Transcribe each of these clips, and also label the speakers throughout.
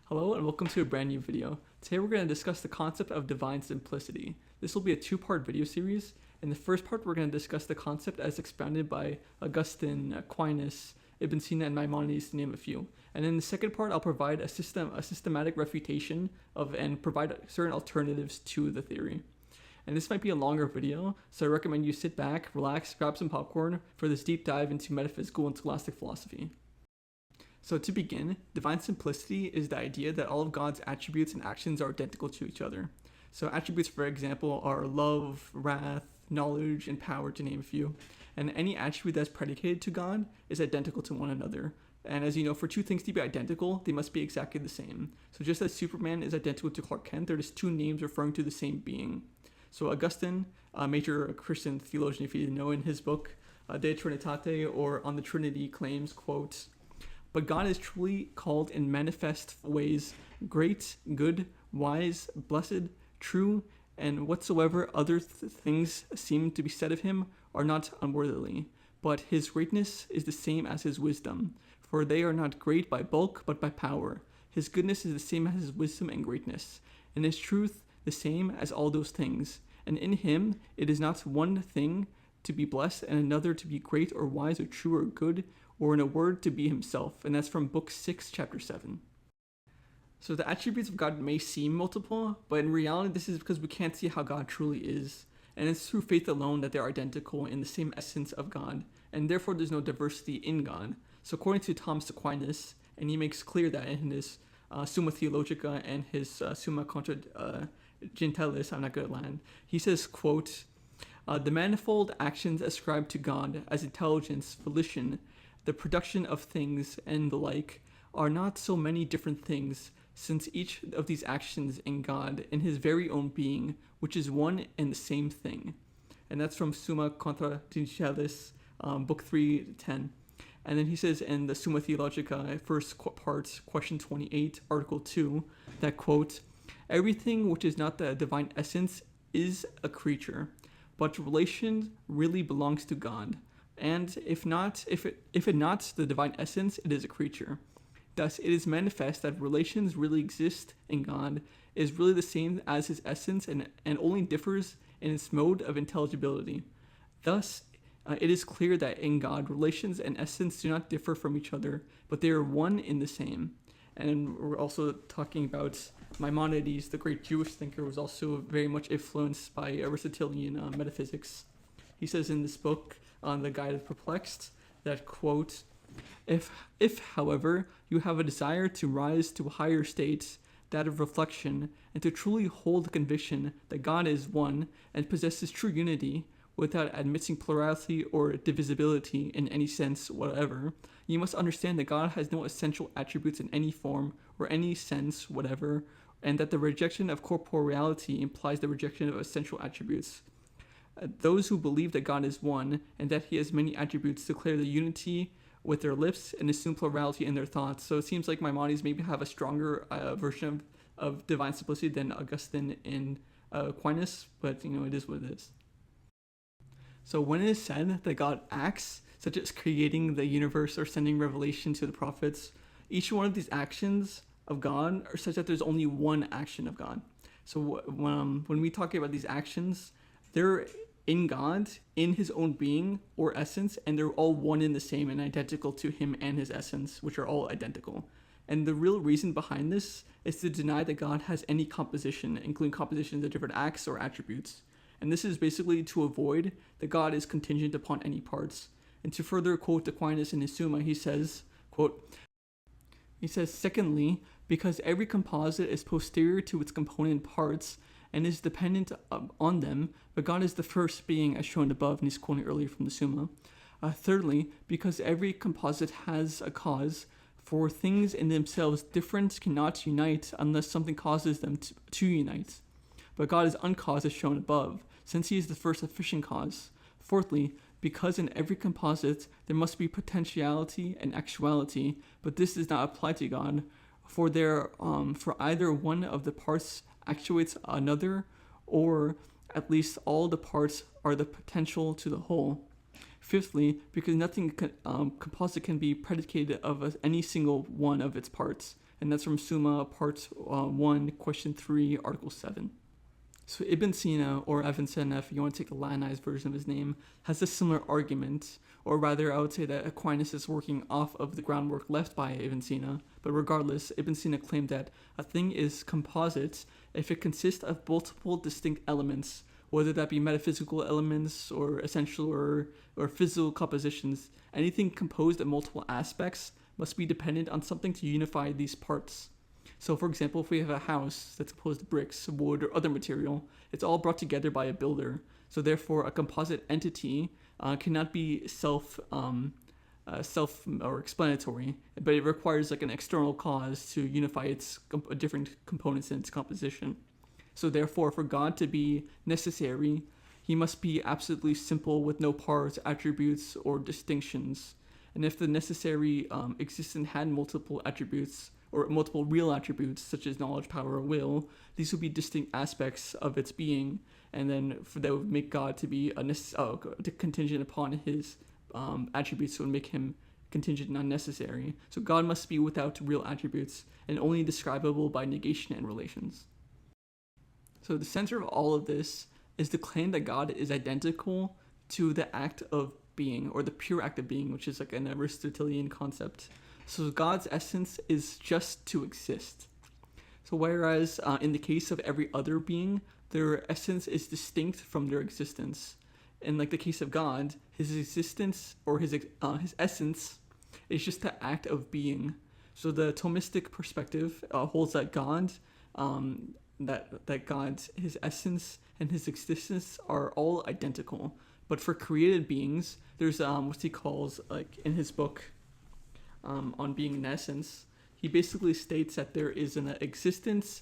Speaker 1: Hello and welcome to a brand new video. Today we're going to discuss the concept of divine simplicity. This will be a two-part video series. In the first part we're going to discuss the concept as expounded by Augustine, Aquinas, Ibn Sina, and Maimonides, to name a few. And in the second part I'll provide a systematic refutation of and provide certain alternatives to the theory. And this might be a longer video, so I recommend you sit back, relax, grab some popcorn for this deep dive into metaphysical and scholastic philosophy. So to begin, divine simplicity is the idea that all of God's attributes and actions are identical to each other. So attributes, for example, are love, wrath, knowledge, and power, to name a few. And any attribute that's predicated to God is identical to one another. And as you know, for two things to be identical, they must be exactly the same. So just as Superman is identical to Clark Kent, they're just two names referring to the same being. So Augustine, a major Christian theologian, if you didn't know, in his book, De Trinitate, or On the Trinity, claims, quote, "But God is truly called in manifest ways great, good, wise, blessed, true, and whatsoever other things seem to be said of him are not unworthily. But his greatness is the same as his wisdom, for they are not great by bulk, but by power. His goodness is the same as his wisdom and greatness, and his truth the same as all those things. And in him it is not one thing to be blessed and another to be great or wise or true or good, or in a word to be himself." And that's from book 6, chapter 7. So the attributes of God may seem multiple, but in reality this is because we can't see how God truly is. And it's through faith alone that they're identical in the same essence of God, and therefore there's no diversity in God. So according to Thomas Aquinas, and he makes clear that in his Summa Theologica and his Summa Contra Gentiles, I'm not good at Latin, he says, quote, "The manifold actions ascribed to God as intelligence, volition, the production of things, and the like, are not so many different things, since each of these actions in God in his very own being, which is one and the same thing." And that's from Summa Contra Gentiles, book 3:10. And then he says in the Summa Theologica, first part, question 28, article 2, that, quote, "Everything which is not the divine essence is a creature, but relation really belongs to God. And if it not the divine essence, it is a creature. Thus, it is manifest that relations really exist in God, is really the same as his essence, and only differs in its mode of intelligibility. Thus, it is clear that in God, relations and essence do not differ from each other, but they are one in the same." And we're also talking about Maimonides, the great Jewish thinker, was also very much influenced by Aristotelian metaphysics. He says in this book, on The Guide of Perplexed, that, quote, If, however, you have a desire to rise to a higher state, that of reflection, and to truly hold the conviction that God is one and possesses true unity, without admitting plurality or divisibility in any sense whatever, you must understand that God has no essential attributes in any form or any sense whatever, and that the rejection of corporeality implies the rejection of essential attributes. Those who believe that God is one and that he has many attributes declare the unity with their lips and assume plurality in their thoughts. So it seems like Maimonides maybe have a stronger version of divine simplicity than Augustine and Aquinas, but it is what it is. So when it is said that God acts, such as creating the universe or sending revelation to the prophets, each one of these actions of God are such that there's only one action of God. So when we talk about these actions, they're in God, in his own being or essence, and they're all one in the same and identical to him and his essence, which are all identical. And the real reason behind this is to deny that God has any composition, including compositions of different acts or attributes. And this is basically to avoid that God is contingent upon any parts. And to further quote Aquinas in his Summa, he says, quote, "Secondly, because every composite is posterior to its component parts, and is dependent on them, but God is the first being as shown above," and he's quoting earlier from the Summa. Thirdly, because every composite has a cause, for things in themselves different cannot unite unless something causes them to unite. But God is uncaused as shown above, since he is the first efficient cause. Fourthly, because in every composite there must be potentiality and actuality, but this does not apply to God, for either one of the parts actuates another, or at least all the parts are the potential to the whole. Fifthly, because nothing composite can be predicated of any single one of its parts, and that's from Summa, part 1, question 3, article 7. So Ibn Sina, or Avicenna, if you want to take the Latinized version of his name, has a similar argument, or rather I would say that Aquinas is working off of the groundwork left by Ibn Sina, but regardless, Ibn Sina claimed that a thing is composite if it consists of multiple distinct elements, whether that be metaphysical elements or essential or physical compositions. Anything composed of multiple aspects must be dependent on something to unify these parts. So for example, if we have a house that's composed of bricks, wood, or other material, it's all brought together by a builder. So therefore, a composite entity cannot be self or explanatory, but it requires like an external cause to unify its different components in its composition. So therefore, for God to be necessary, he must be absolutely simple with no parts, attributes, or distinctions. And if the necessary existence had multiple attributes, or multiple real attributes such as knowledge, power, or will, these would be distinct aspects of its being, and then that would make God to be contingent upon his attributes, so it would make him contingent and unnecessary. So God must be without real attributes and only describable by negation and relations. So the center of all of this is the claim that God is identical to the act of being, or the pure act of being, which is like an Aristotelian concept. So God's essence is just to exist. So whereas in the case of every other being, their essence is distinct from their existence. In like the case of God, his existence or his essence is just the act of being. So the Thomistic perspective holds that God, that God's his essence and his existence are all identical. But for created beings, there's what he calls, like in his book, on being in essence, he basically states that there is an existence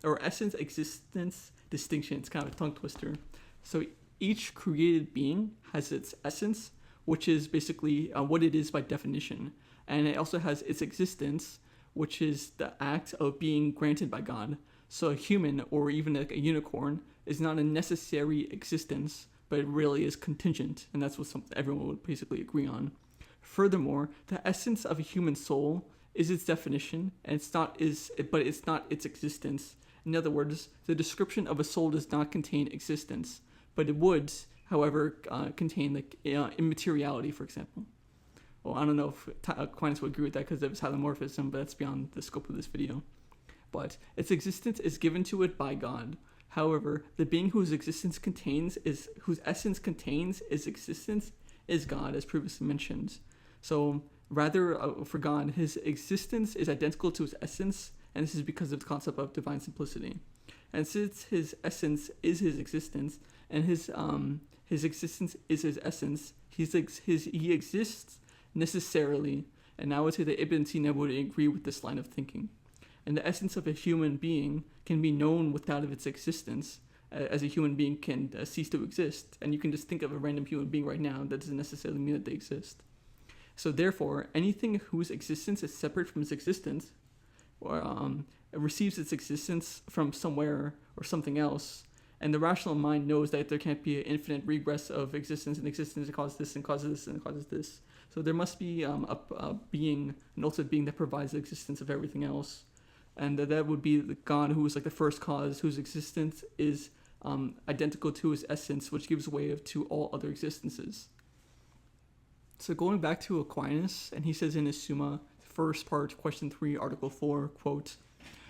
Speaker 1: or essence existence distinction. It's kind of a tongue twister. So each created being has its essence, which is basically what it is by definition, and it also has its existence, which is the act of being granted by God. So a human, or even like a unicorn, is not a necessary existence, but it really is contingent, and that's what everyone would basically agree on. Furthermore, the essence of a human soul is its definition, and it's not its existence. In other words, the description of a soul does not contain existence, but it would, however, contain like immateriality, for example. Well, I don't know if Aquinas would agree with that because of its holomorphism, but that's beyond the scope of this video. But its existence is given to it by God. However, the being whose essence contains its existence is God, as previously mentioned. So rather, for God, his existence is identical to his essence, and this is because of the concept of divine simplicity. And since his essence is his existence, and his existence is his essence, he exists necessarily. And I would say that Ibn Sina would agree with this line of thinking. And the essence of a human being can be known without its existence, as a human being can cease to exist. And you can just think of a random human being right now. That doesn't necessarily mean that they exist. So therefore, anything whose existence is separate from its existence, or receives its existence from somewhere or something else, and the rational mind knows that there can't be an infinite regress of existence, and existence that causes this and causes this and causes this. So there must be a being, an ultimate being that provides the existence of everything else. And that would be the God who is like the first cause, whose existence is identical to his essence, which gives way to all other existences. So going back to Aquinas, and he says in his Summa, first part, question 3, article 4, quote,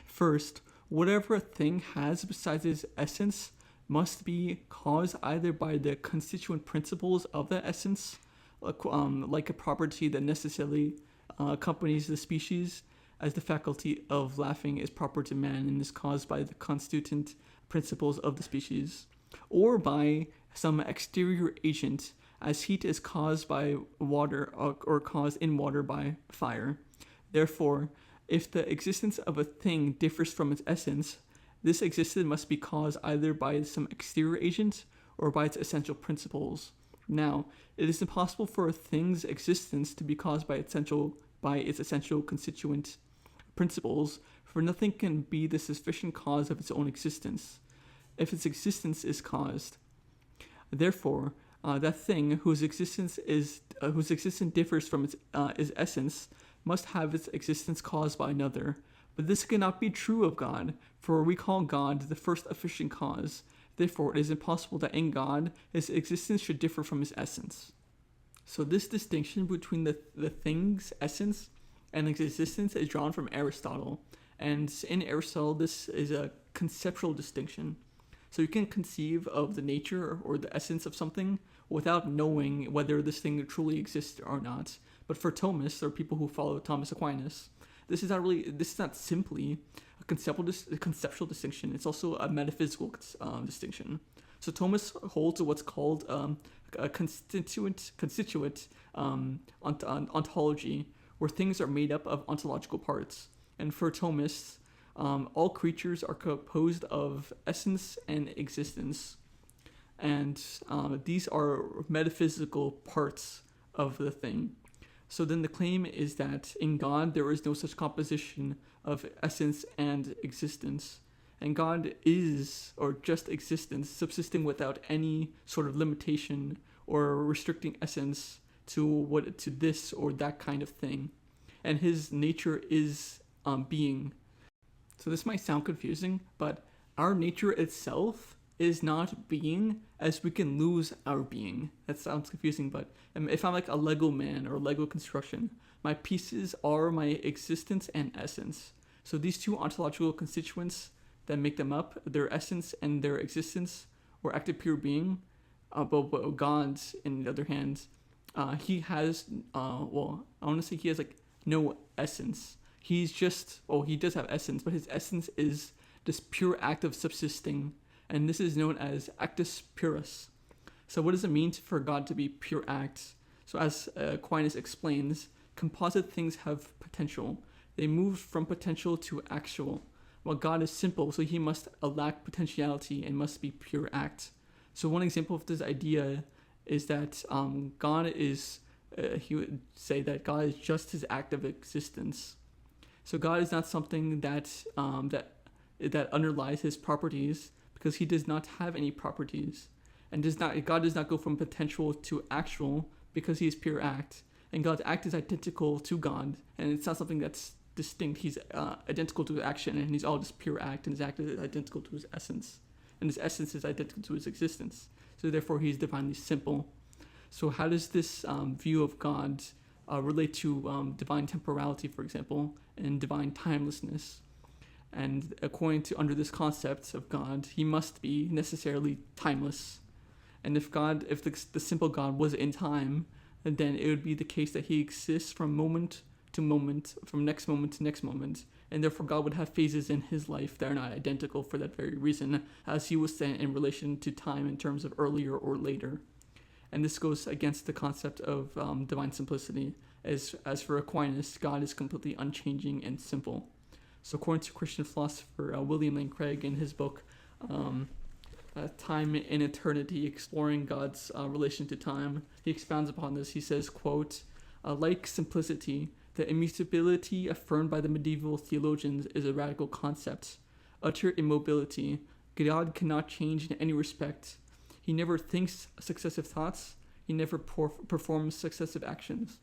Speaker 1: "First, whatever a thing has besides its essence must be caused either by the constituent principles of the essence, like a property that necessarily accompanies the species, as the faculty of laughing is proper to man and is caused by the constituent principles of the species, or by some exterior agent, as heat is caused by water or caused in water by fire. Therefore, if the existence of a thing differs from its essence, this existence must be caused either by some exterior agent or by its essential principles. Now, it is impossible for a thing's existence to be caused by its essential constituent principles, for nothing can be the sufficient cause of its own existence, if its existence is caused. Therefore, that thing whose existence differs from its essence must have its existence caused by another. But this cannot be true of God, for we call God the first efficient cause. Therefore, it is impossible that in God, his existence should differ from his essence. So this distinction between the thing's essence and its existence is drawn from Aristotle. And in Aristotle, this is a conceptual distinction. So you can conceive of the nature or the essence of something without knowing whether this thing truly exists or not. But for Thomists, or people who follow Thomas Aquinas, this is not simply a conceptual distinction. It's also a metaphysical distinction. So Thomas holds to what's called a constituent ontology, where things are made up of ontological parts. And for Thomists, all creatures are composed of essence and existence, and these are metaphysical parts of the thing. So then the claim is that in God there is no such composition of essence and existence, and God is, or just existence, subsisting without any sort of limitation or restricting essence to this or that kind of thing, and his nature is being. So this might sound confusing, but our nature itself is not being, as we can lose our being. That sounds confusing, but if I'm like a Lego man or Lego construction, my pieces are my existence and essence. So these two ontological constituents that make them up, their essence and their existence, or active pure being. But God, on the other hand, he has, I want to say he has like no essence. He's just, he does have essence, but his essence is this pure act of subsisting, and this is known as actus purus. So what does it mean for God to be pure act? So as Aquinas explains, composite things have potential. They move from potential to actual. While God is simple, so he must lack potentiality and must be pure act. So one example of this idea is that God is, he would say that God is just his act of existence. So God is not something that underlies his properties, because he does not have any properties, and God does not go from potential to actual because he is pure act, and God's act is identical to God, and it's not something that's distinct. He's identical to action, and he's all just pure act, and his act is identical to his essence, and his essence is identical to his existence. So therefore, he's divinely simple. So how does this view of God relate to divine temporality, for example, and divine timelessness? And according to under this concept of God, he must be necessarily timeless. And if the simple God was in time, then it would be the case that he exists from moment to moment, from next moment to next moment, and therefore God would have phases in his life that are not identical for that very reason, as he was sent in relation to time in terms of earlier or later. And this goes against the concept of divine simplicity, as for Aquinas, God is completely unchanging and simple. So according to Christian philosopher William Lane Craig, in his book Time and Eternity, Exploring God's Relation to Time, he expounds upon this. He says, quote, like simplicity, the immutability affirmed by the medieval theologians is a radical concept. Utter immobility, God cannot change in any respect. He never thinks successive thoughts. He never performs successive actions.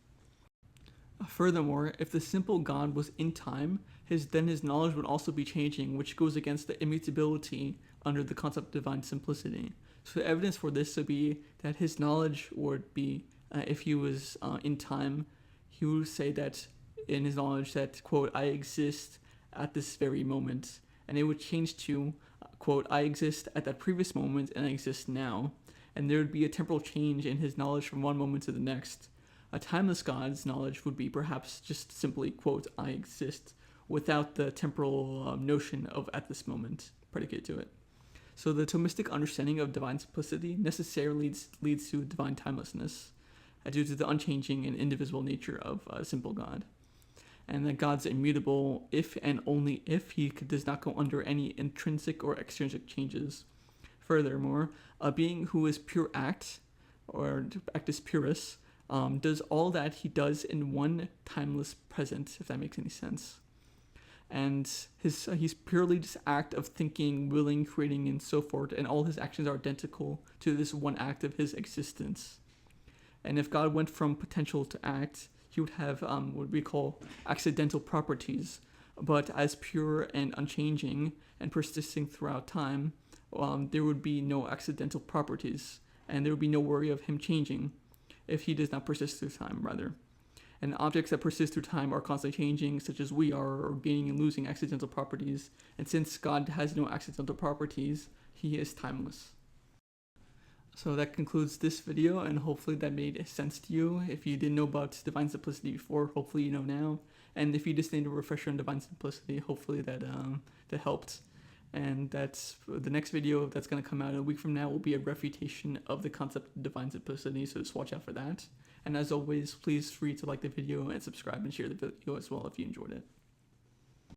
Speaker 1: Furthermore, if the simple God was in time, then his knowledge would also be changing, which goes against the immutability under the concept of divine simplicity. So the evidence for this would be that his knowledge would be, if he was in time, he would say that in his knowledge that, quote, I exist at this very moment. And it would change to, quote, I exist at that previous moment and I exist now. And there would be a temporal change in his knowledge from one moment to the next. A timeless God's knowledge would be perhaps just simply, quote, I exist, without the temporal notion of at this moment predicated to it. So the Thomistic understanding of divine simplicity necessarily leads to divine timelessness, due to the unchanging and indivisible nature of a simple God. And that God's immutable if and only if he does not go under any intrinsic or extrinsic changes. Furthermore, a being who is pure act, or actus purus, does all that he does in one timeless present, if that makes any sense. And he's purely this act of thinking, willing, creating, and so forth, and all his actions are identical to this one act of his existence. And if God went from potential to act, he would have what we call accidental properties, but as pure and unchanging and persisting throughout time, there would be no accidental properties, and there would be no worry of him changing if he does not persist through time, rather. And objects that persist through time are constantly changing, such as we are, or gaining and losing accidental properties. And since God has no accidental properties, he is timeless. So that concludes this video, and hopefully that made sense to you. If you didn't know about divine simplicity before, hopefully you know now. And if you just need a refresher on divine simplicity, hopefully that helped. And that's the next video that's going to come out a week from now will be a refutation of the concept of divine simplicity, so just watch out for that. And as always, please feel free to like the video and subscribe and share the video as well if you enjoyed it.